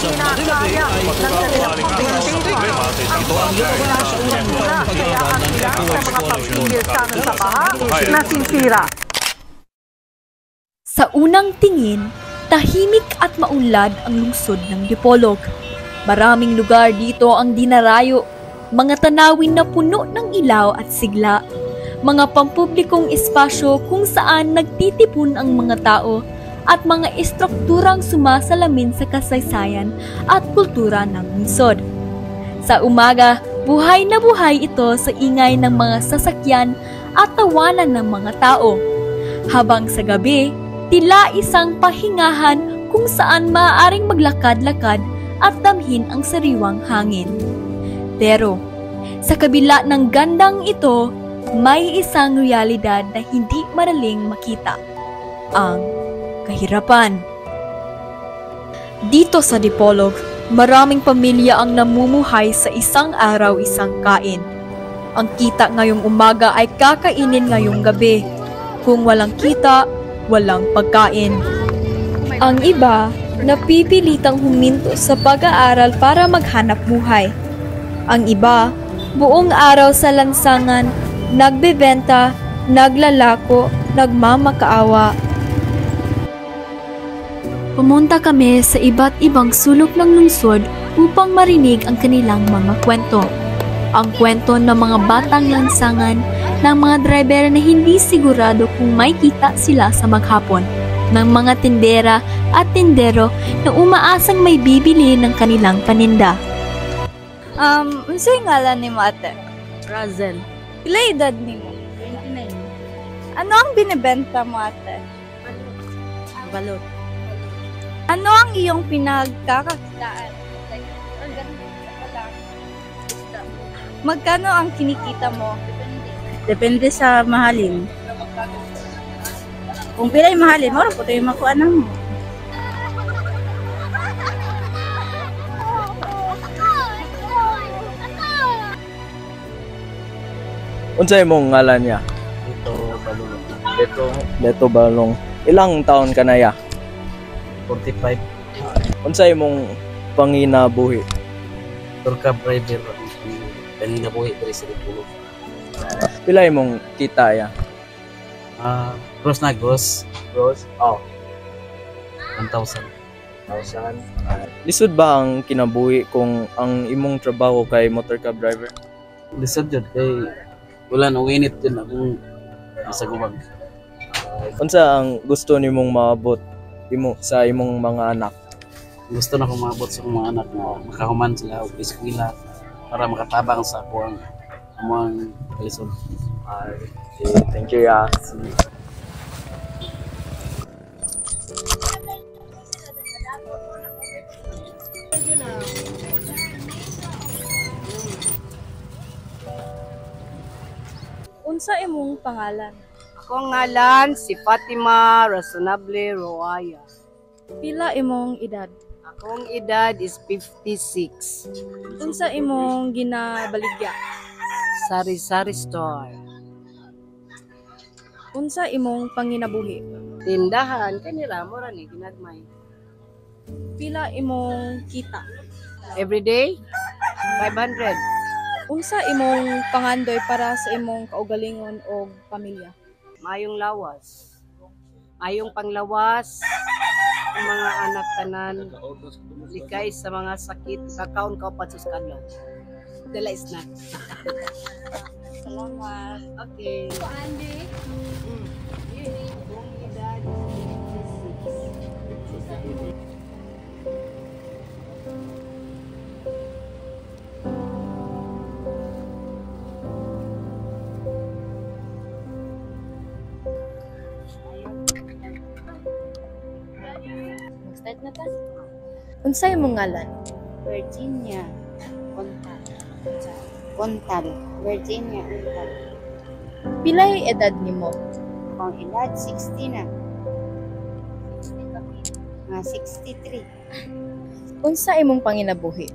kinakaya ng kanilang pagpapalito. Ang pagpapalito sa unang kaya ang ilang sa mga pamilya sa baha na sinsira. Sa unang tingin, tahimik at maunlad ang lungsod ng Dipolog. Maraming lugar dito ang dinarayo, mga tanawin na puno ng ilaw at sigla, mga pampublikong espasyo kung saan nagtitipon ang mga tao at mga estrukturang sumasalamin sa kasaysayan at kultura ng lungsod. Sa umaga, buhay na buhay ito sa ingay ng mga sasakyan at tawanan ng mga tao. Habang sa gabi, tila isang pahingahan kung saan maaaring maglakad-lakad at damhin ang sariwang hangin. Pero, sa kabila ng gandang ito, may isang realidad na hindi madaling makita. Ang kahirapan. Dito sa Dipolog, maraming pamilya ang namumuhay sa isang araw isang kain. Ang kita ngayong umaga ay kakainin ngayong gabi. Kung walang kita, walang pagkain. Ang iba, napipilitang huminto sa pag-aaral para maghanap buhay. Ang iba, buong araw sa lansangan, nagbebenta, naglalako, nagmamakaawa. Pumunta kami sa iba't ibang sulok ng lungsod upang marinig ang kanilang mga kwento. Ang kwento ng mga batang lansangan, ng mga driver na hindi sigurado kung may kita sila sa maghapon, ng mga tindera at tindero na umaasang may bibili ng kanilang paninda. Unsay ngalan ni mo ate? Razel. Pila edad ni mo? 29. Ano ang binibenta mo ate? Balot. Ano ang iyong pinagkakakitaan? Magkano ang kinikita mo? Depende sa mahalin. Kung pila'y mahalin, mara po tayo makuha na mo. Unsay imong ngalan niya? Leto Balong. Ilang taon ka na ya? 45. Unsay imong panginabuhi? Turka driver. Kanina buhi dari sa Dipolog. Pila imong kita ya? Gross na gross. Gross? Oh. 1,000. Lisod ba ang kinabuhi kung ang imong trabaho kay motor cab driver? Lisod yun kay wala na winit yun akong sa gubag. Unsa ang gusto nimong maabot sa imong mga anak? Gusto na akong maabot sa mga anak na makahuman sila o eskwela para makatabang sa ako ang among kalisod. Okay, thank you ya. Unsa imong pangalan? Akong ngalan si Fatima Razonable Roaya. Pila imong edad? Akong edad is 56. Unsa imong ginabaligya? Sari-sari store. Unsa imong panginabuhi? Tindahan kanila mo ra ni ginagmay. Pila imong kita? Everyday 500. Unsa imong pangandoy para sa imong kaugalingon o pamilya? Mayong lawas. Mayong panglawas ang mga anak tanan. Likay sa mga sakit, kakaon ka pa sa kadlaw. Dala snack. Salamat. Okay. Andy. Akong edad 56. Start na ta. Unsa imong ngalan? Virginia. Pontal. Virginia. Pontal. Pilay edad nimo? Akong edad 60 na. 63. Unsa imong panginabuhi?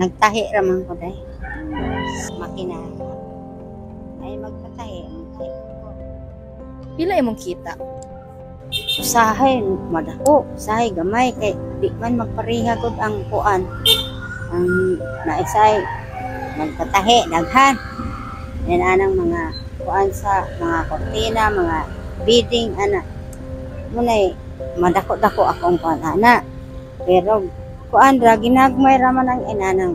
Nagtahi raman ko dai. Makina. Ay magpatahi. Pila imong kita? usahay madako, usahay gamay kay di man magpareha gud ang kuan. Ang naisay magpatahi daghan. Yan anang mga kuan sa mga kortina, mga beading ana. Munay madako-dako akong kuan ana. Pero kuan ra ginagmay ra man ang inanang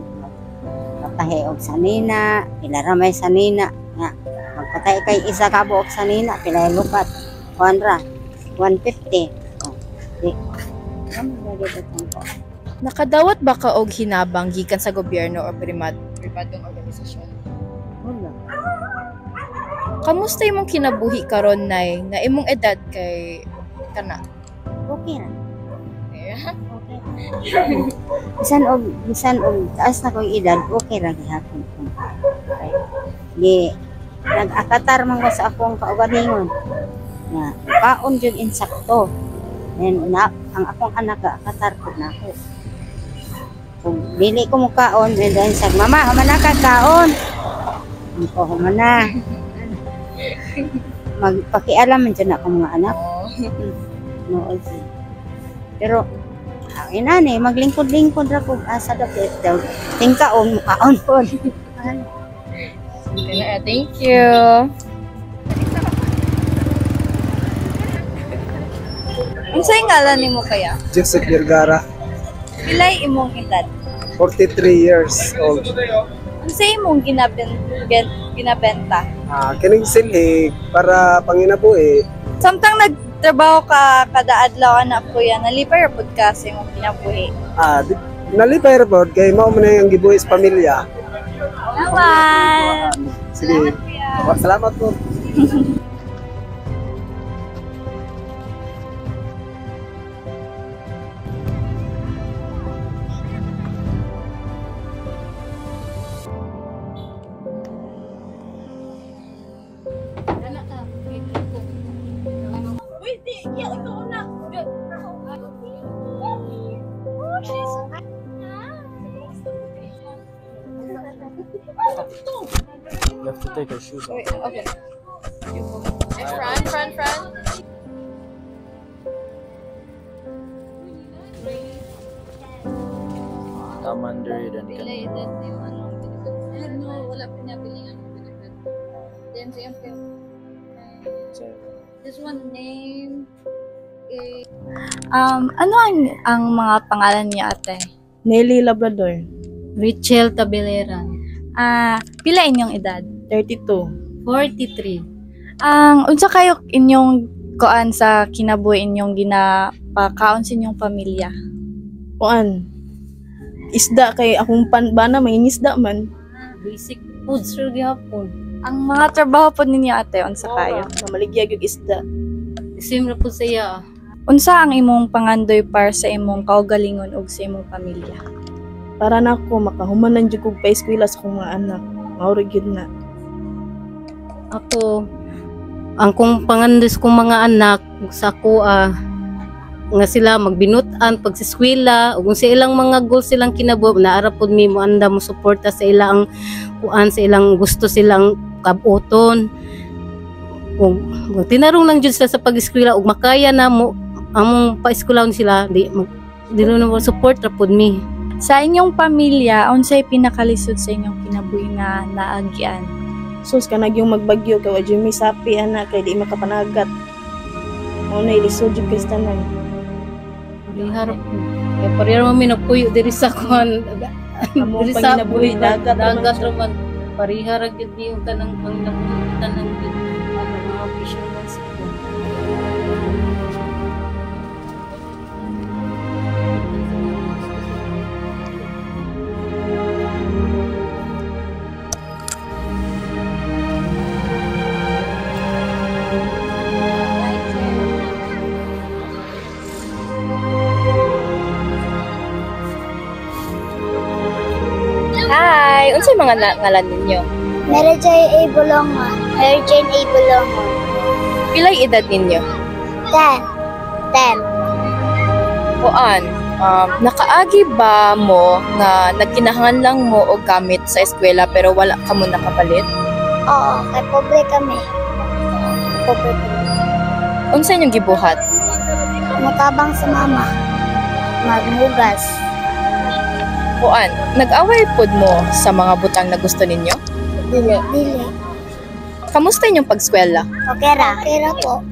patahi og sanina, pila ra may sanina nga magpatahi kay isa ka buok sanina pila lupat. Kuan ra 150. Oh, di. Nakadawat ba ka og hinabang gikan sa gobyerno o pribadong organisasyon? Wala. Kamusta imong kinabuhi karon nay nga imong edad kay kana? Okay ra. Bisan og taas na kong edad, okay ra gihapon ko. Di nag-akatar man ko sa akong kaugalingon. Nga kaon jud insakto. And ang akong anak akatar ko na ako. Kung dili ko mo kaon, then sag mama, humana ka kaon. Ako humana. Magpakialam man dyan ako mga anak. No, pero ang inani, maglingkod-lingkod ra ko asa dapat daw. Tingkaon mo kaon po. Thank you. Unsay ngalan nimo kaya? Joseph Vergara, Pilay imong edad? 43 years old. Unsay imong ginabenta? Kining silhig para panginabuhi. Samtang nagtrabaho ka kada adlaw anak ko yan, nalipay ra pud ka sa imong kinabuhi. Nalipay ra pod kay mao man ang gibuhi sa pamilya. Salamat. Sige. Salamat po. You have to take your shoes off. Okay. Front. Commander dan Pilay edad yung ano. No, wala pa niya pilingan. Then siyempre. This one name is... ano ang mga pangalan niya ate? Nelly Labrador. Richel Tabeleran. Pila inyong edad? 32. 43. Unsa kayo inyong kuan sa kinabuhi inyong ginapakaon sa inyong pamilya? Kuan. Isda kay akong bana may isda man. Basic foods ro gyapon. Ang mga trabaho po ninyo ate, unsa kayo? Na maligyag yung isda. Simra po saya. Unsa ang imong pangandoy para sa imong kaugalingon ug sa imong pamilya? Para na ako makahumanan jud kog pa-eskwela sa akong mga anak. Mauri gyud na. Ako ang kong pangandos kong mga anak sa kuha nga sila magbinutan pag sa eskwela ug kung sa ilang mga goals silang kinabuhi naara pod mi mo anda mo suporta sa ilang kuan sa ilang gusto silang kabuton. Ug tinarong lang jud sila sa pag-eskwela ug makaya na mo among pa-eskwelahon sila di ron mo support ra pod mi. Sa inyong pamilya, unsay pinakalisod sa inyong kinabuhi na naagyan? Sus kanag yung magbagyo kay wa Jimmy sapi ana kay di makapanagat. Mo na ilisod jud kay tanan. Diharap kay pareha man mi nagpuyo diri sa kuan Among diri sa panginabuhi dagat raman pareha ra gyud ni yung tanang panginabuhi tanang mga fishermen sa kuan. Hi! Unsay mga ngalan ninyo? Mary Jane A. Bulongon. Mary Jane A. Bulongon. Pilay edad ninyo? 10. Kuan, nakaagi ba mo nga nagkinahanglan mo og gamit sa eskwela pero wala ka mo nakapalit? Oo, kay pobre kami. Pobre kami. Unsa inyong gibuhat? Matabang sa mama. Maghugas. Kuan, nag-away pod mo sa mga butang na gusto ninyo? Dili. Dili. Kamusta inyong pagskwela? Okay ra. Okay ra po.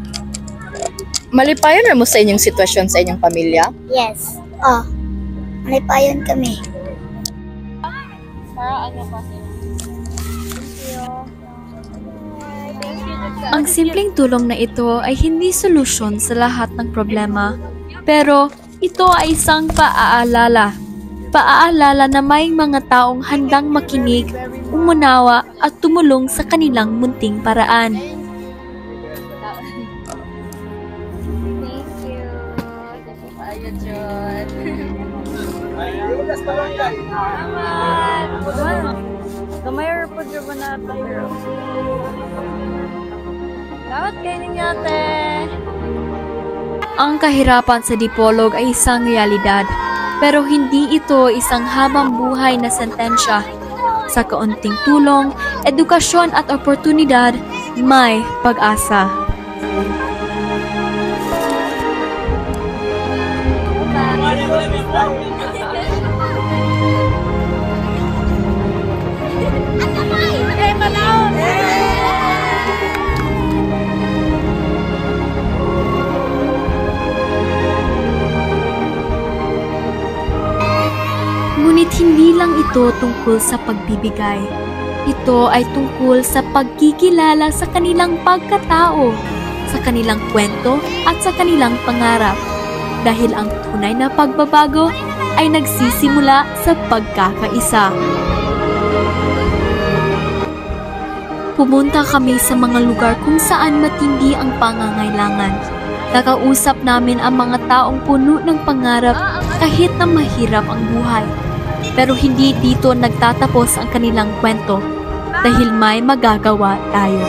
Malipayon ra mo sa inyong sitwasyon sa inyong pamilya? Yes. Oh. Malipayon kami. Ang simpleng tulong na ito ay hindi solusyon sa lahat ng problema. Pero ito ay isang paaalala. Paaalala na may mga taong handang makinig, umunawa at tumulong sa kanilang munting paraan. Gamay po dyan ba na tayo? Dapat kayo ninyo ate. Ang kahirapan sa Dipolog ay isang realidad, pero hindi ito isang habang buhay na sentensya. Sa kaunting tulong, edukasyon at oportunidad, may pag-asa. Ngunit hindi lang ito tungkol sa pagbibigay. Ito ay tungkol sa pagkikilala sa kanilang pagkatao, sa kanilang kwento at sa kanilang pangarap. Dahil ang tunay na pagbabago ay nagsisimula sa pagkakaisa. Pumunta kami sa mga lugar kung saan matindi ang pangangailangan. Nakausap namin ang mga taong puno ng pangarap kahit na mahirap ang buhay. Pero hindi dito nagtatapos ang kanilang kwento dahil may magagawa tayo.